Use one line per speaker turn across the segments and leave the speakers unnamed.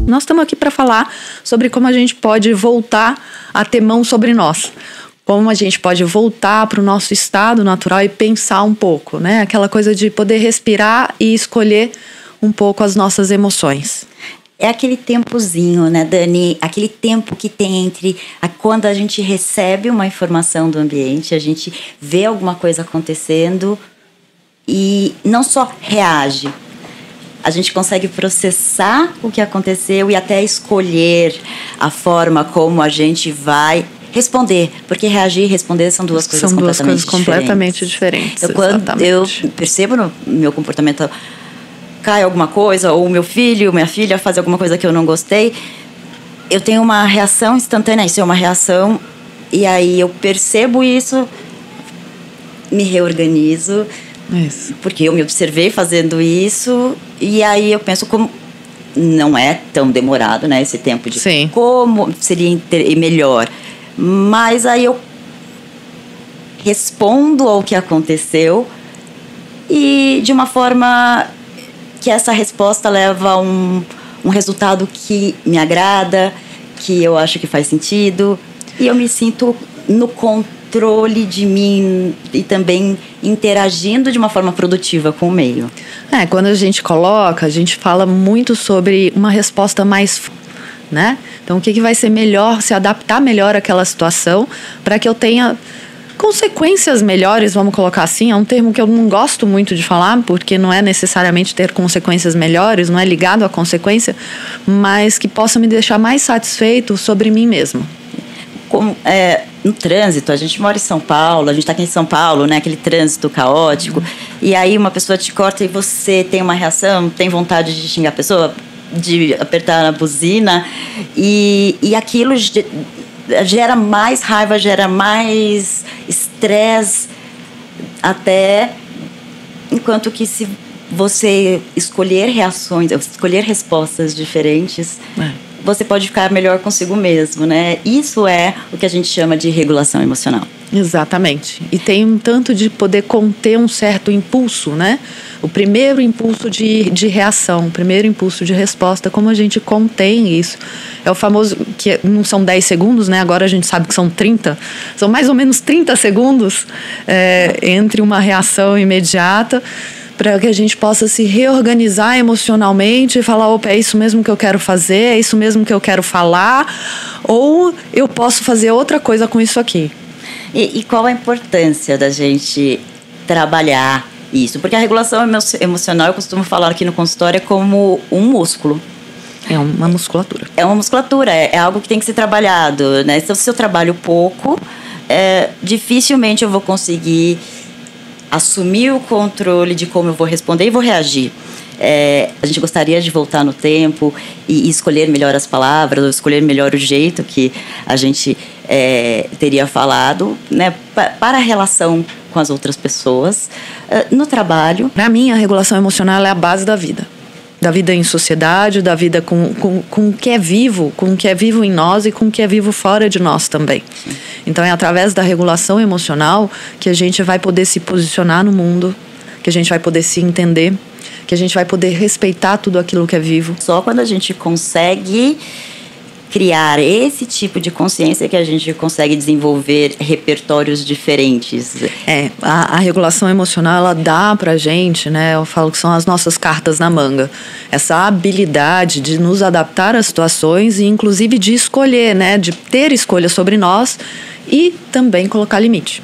Nós estamos aqui para falar sobre como a gente pode voltar a ter mão sobre nós. Como a gente pode voltar para o nosso estado natural e pensar um pouco, né? Aquela coisa de poder respirar e escolher um pouco as nossas emoções.
É aquele tempozinho, né, Dani? Aquele tempo que tem entre quando a gente recebe uma informação do ambiente, a gente vê alguma coisa acontecendo e não só reage. A gente consegue processar o que aconteceu e até escolher a forma como a gente vai responder. Porque reagir e responder são duas coisas
completamente diferentes.
Quando eu percebo no meu comportamento, cai alguma coisa, ou meu filho, minha filha faz alguma coisa que eu não gostei, eu tenho uma reação instantânea. Isso é uma reação, e aí eu percebo isso, me reorganizo.
Isso.
Porque eu me observei fazendo isso, e aí eu penso como não é tão demorado, né, esse tempo de
Sim.
Como seria melhor. Mas aí eu respondo ao que aconteceu e de uma forma que essa resposta leva a um resultado que me agrada, que eu acho que faz sentido, e eu me sinto no controle de mim e também interagindo de uma forma produtiva com o meio.
Quando a gente fala muito sobre uma resposta mais, né? Então, o que vai ser melhor, se adaptar melhor àquela situação, para que eu tenha consequências melhores, vamos colocar assim. É um termo que eu não gosto muito de falar, porque não é necessariamente ter consequências melhores, não é ligado à consequência, mas que possa me deixar mais satisfeito sobre mim mesmo.
No trânsito, a gente mora em São Paulo, a gente está aqui em São Paulo, né, aquele trânsito caótico, e aí uma pessoa te corta e você tem uma reação, tem vontade de xingar a pessoa, de apertar a buzina, e aquilo gera mais raiva, gera mais estresse, até enquanto que se você escolher reações, escolher respostas diferentes, você pode ficar melhor consigo mesmo, né? Isso é o que a gente chama de regulação emocional.
Exatamente. E tem um tanto de poder conter um certo impulso, né? O primeiro impulso de reação, o primeiro impulso de resposta, como a gente contém isso. É o famoso, que não são 10 segundos, né? Agora a gente sabe que são 30. São mais ou menos 30 segundos entre uma reação imediata, para que a gente possa se reorganizar emocionalmente e falar, opa, é isso mesmo que eu quero fazer, é isso mesmo que eu quero falar, ou eu posso fazer outra coisa com isso aqui.
E qual a importância da gente trabalhar isso? Porque a regulação emocional, eu costumo falar aqui no consultório, é como um músculo.
É uma musculatura.
É uma musculatura, é algo que tem que ser trabalhado, né? Então, se eu trabalho pouco, dificilmente eu vou conseguir assumir o controle de como eu vou responder e vou reagir. A gente gostaria de voltar no tempo e escolher melhor as palavras, ou escolher melhor o jeito que a gente teria falado, né, para a relação com as outras pessoas, no trabalho.
Para mim, a regulação emocional é a base da vida. Da vida em sociedade, da vida com o que é vivo, com o que é vivo em nós e com o que é vivo fora de nós também. Então é através da regulação emocional que a gente vai poder se posicionar no mundo, que a gente vai poder se entender, que a gente vai poder respeitar tudo aquilo que é vivo.
Só quando a gente consegue criar esse tipo de consciência que a gente consegue desenvolver repertórios diferentes.
A regulação emocional, ela dá pra gente, né? Eu falo que são as nossas cartas na manga. Essa habilidade de nos adaptar às situações e inclusive de escolher, né? De ter escolha sobre nós e também colocar limite.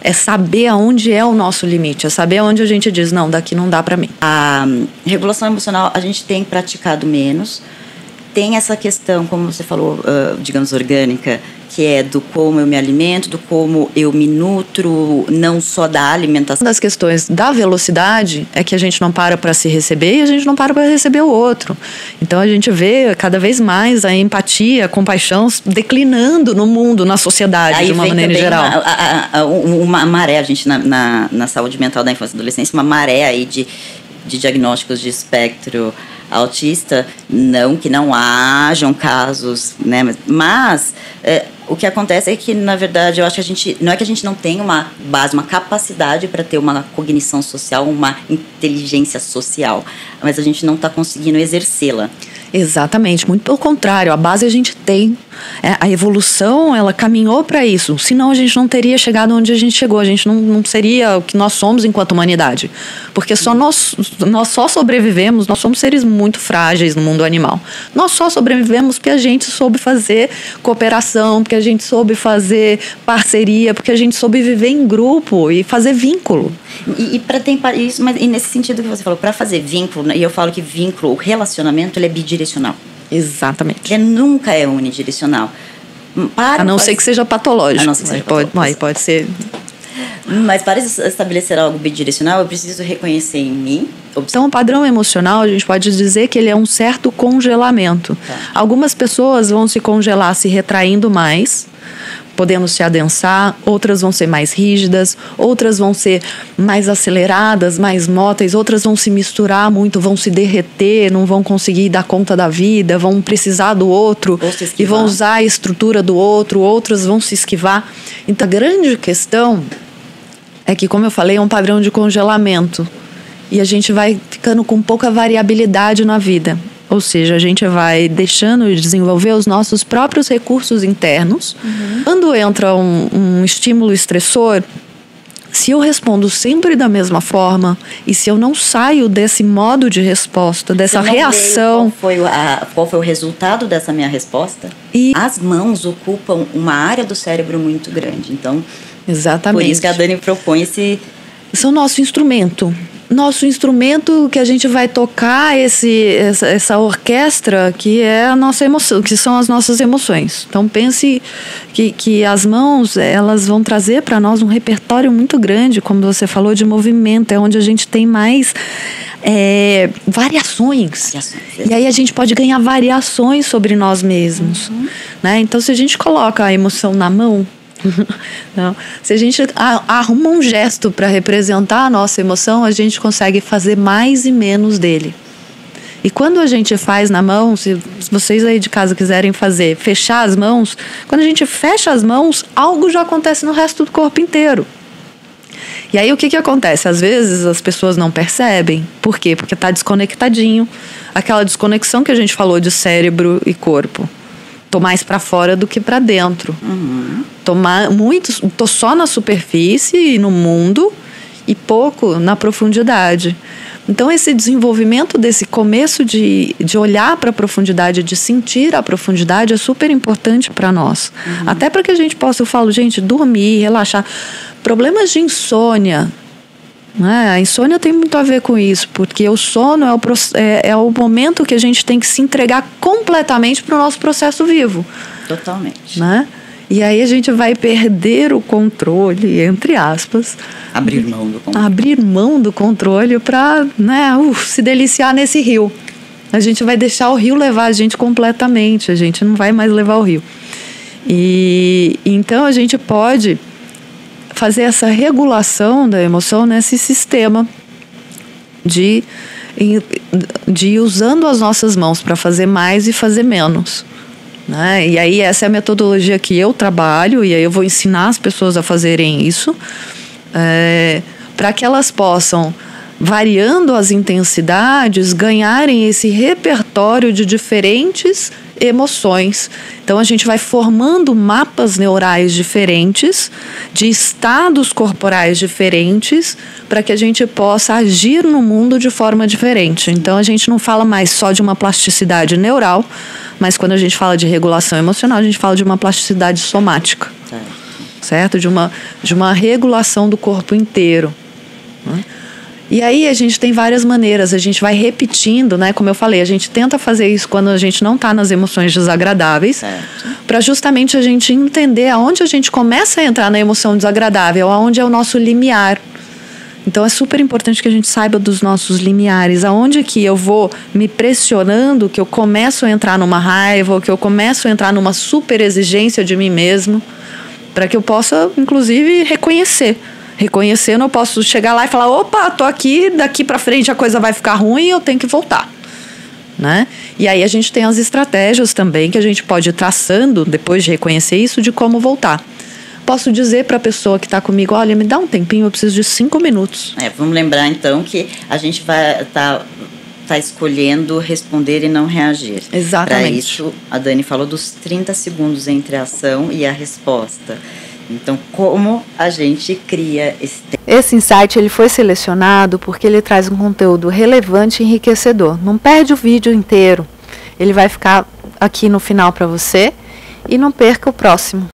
É saber aonde é o nosso limite, é saber aonde a gente diz, não, daqui não dá pra mim.
A regulação emocional a gente tem praticado menos. Tem essa questão, como você falou, digamos, orgânica, que é do como eu me alimento, do como eu me nutro, não só da alimentação.
Uma das questões da velocidade é que a gente não para se receber e a gente não para receber o outro. Então a gente vê cada vez mais a empatia, a compaixão declinando no mundo, na sociedade, aí de uma maneira geral.
Uma maré, a gente na saúde mental da infância e adolescência, uma maré aí de diagnósticos de espectro autista, não que não hajam casos, né? Mas o que acontece é que, na verdade, eu acho que a gente não é que a gente não tem uma base, uma capacidade para ter uma cognição social, uma inteligência social, mas a gente não está conseguindo exercê-la.
Exatamente, muito pelo contrário, a base a gente tem. A evolução, ela caminhou para isso, senão a gente não teria chegado onde a gente chegou, a gente não seria o que nós somos enquanto humanidade, porque nós só sobrevivemos, nós somos seres muito frágeis no mundo animal, nós só sobrevivemos porque a gente soube fazer cooperação, porque a gente soube fazer parceria, porque a gente soube viver em grupo e fazer vínculo.
E para ter isso, mas e nesse sentido que você falou, para fazer vínculo, e eu falo que vínculo, o relacionamento, ele é bidirecional.
Exatamente.
Ele nunca é unidirecional.
A não ser que seja patológico. A não ser que seja patológico. Pode ser.
Mas para estabelecer algo bidirecional, eu preciso reconhecer em mim.
Então, o padrão emocional, a gente pode dizer que ele é um certo congelamento. Tá. Algumas pessoas vão se congelar se retraindo mais, podendo se adensar, outras vão ser mais rígidas, outras vão ser mais aceleradas, mais móteis, outras vão se misturar muito, vão se derreter, não vão conseguir dar conta da vida, vão precisar do outro e vão usar a estrutura do outro, outras vão se esquivar. Então, a grande questão é que, como eu falei, é um padrão de congelamento e a gente vai ficando com pouca variabilidade na vida. Ou seja, a gente vai deixando de desenvolver os nossos próprios recursos internos. Uhum. Quando entra um estímulo estressor, se eu respondo sempre da mesma forma e se eu não saio desse modo de resposta, dessa reação...
Qual foi o resultado dessa minha resposta? As mãos ocupam uma área do cérebro muito grande. Então,
exatamente.
Por isso que a Dani propõe esse...
São nosso instrumento. Nosso instrumento que a gente vai tocar essa orquestra que é a nossa emoção, que são as nossas emoções. Então pense que as mãos, elas vão trazer para nós um repertório muito grande, como você falou, de movimento, é onde a gente tem mais variações. E aí a gente pode ganhar variações sobre nós mesmos. Uhum. Né? Então se a gente coloca a emoção na mão, não. Se a gente arruma um gesto para representar a nossa emoção, a gente consegue fazer mais e menos dele. E quando a gente faz na mão, se vocês aí de casa quiserem fazer, fechar as mãos, quando a gente fecha as mãos, algo já acontece no resto do corpo inteiro. E aí o que acontece? Às vezes as pessoas não percebem. Por quê? Porque está desconectadinho. Aquela desconexão que a gente falou de cérebro e corpo. Tô mais para fora do que para dentro. Uhum. Tô só na superfície e no mundo e pouco na profundidade. Então esse desenvolvimento desse começo de olhar para a profundidade, de sentir a profundidade é super importante para nós. Uhum. Até para que a gente possa, eu falo, gente, dormir, relaxar. Problemas de insônia. A insônia tem muito a ver com isso, porque o sono é o momento que a gente tem que se entregar completamente para o nosso processo vivo.
Totalmente.
Né? E aí a gente vai perder o controle, entre aspas.
Abrir mão do controle.
Abrir mão do controle para se deliciar nesse rio. A gente vai deixar o rio levar a gente completamente, a gente não vai mais levar o rio. E então a gente pode fazer essa regulação da emoção nesse sistema de ir usando as nossas mãos para fazer mais e fazer menos. Né? E aí essa é a metodologia que eu trabalho, e aí eu vou ensinar as pessoas a fazerem isso, para que elas possam, variando as intensidades, ganharem esse repertório de diferentes emoções. Então a gente vai formando mapas neurais diferentes, de estados corporais diferentes, para que a gente possa agir no mundo de forma diferente. Então a gente não fala mais só de uma plasticidade neural, mas quando a gente fala de regulação emocional, a gente fala de uma plasticidade somática, certo? De uma regulação do corpo inteiro, né? E aí a gente tem várias maneiras, a gente vai repetindo, né? Como eu falei, a gente tenta fazer isso quando a gente não está nas emoções desagradáveis, para justamente a gente entender aonde a gente começa a entrar na emoção desagradável, aonde é o nosso limiar. Então é super importante que a gente saiba dos nossos limiares, aonde que eu vou me pressionando, que eu começo a entrar numa raiva, ou que eu começo a entrar numa super exigência de mim mesmo, para que eu possa, inclusive, reconhecer. Reconhecendo, eu posso chegar lá e falar, opa, tô aqui, daqui para frente a coisa vai ficar ruim e eu tenho que voltar. Né? E aí a gente tem as estratégias também que a gente pode ir traçando, depois de reconhecer isso, de como voltar. Posso dizer para a pessoa que está comigo, olha, me dá um tempinho, eu preciso de 5 minutos.
Vamos lembrar então que a gente vai estar está escolhendo responder e não reagir.
Exatamente.
Para isso, a Dani falou dos 30 segundos entre a ação e a resposta. Então, como a gente cria esse tempo?
Esse insight ele foi selecionado porque ele traz um conteúdo relevante e enriquecedor. Não perde o vídeo inteiro. Ele vai ficar aqui no final para você e não perca o próximo.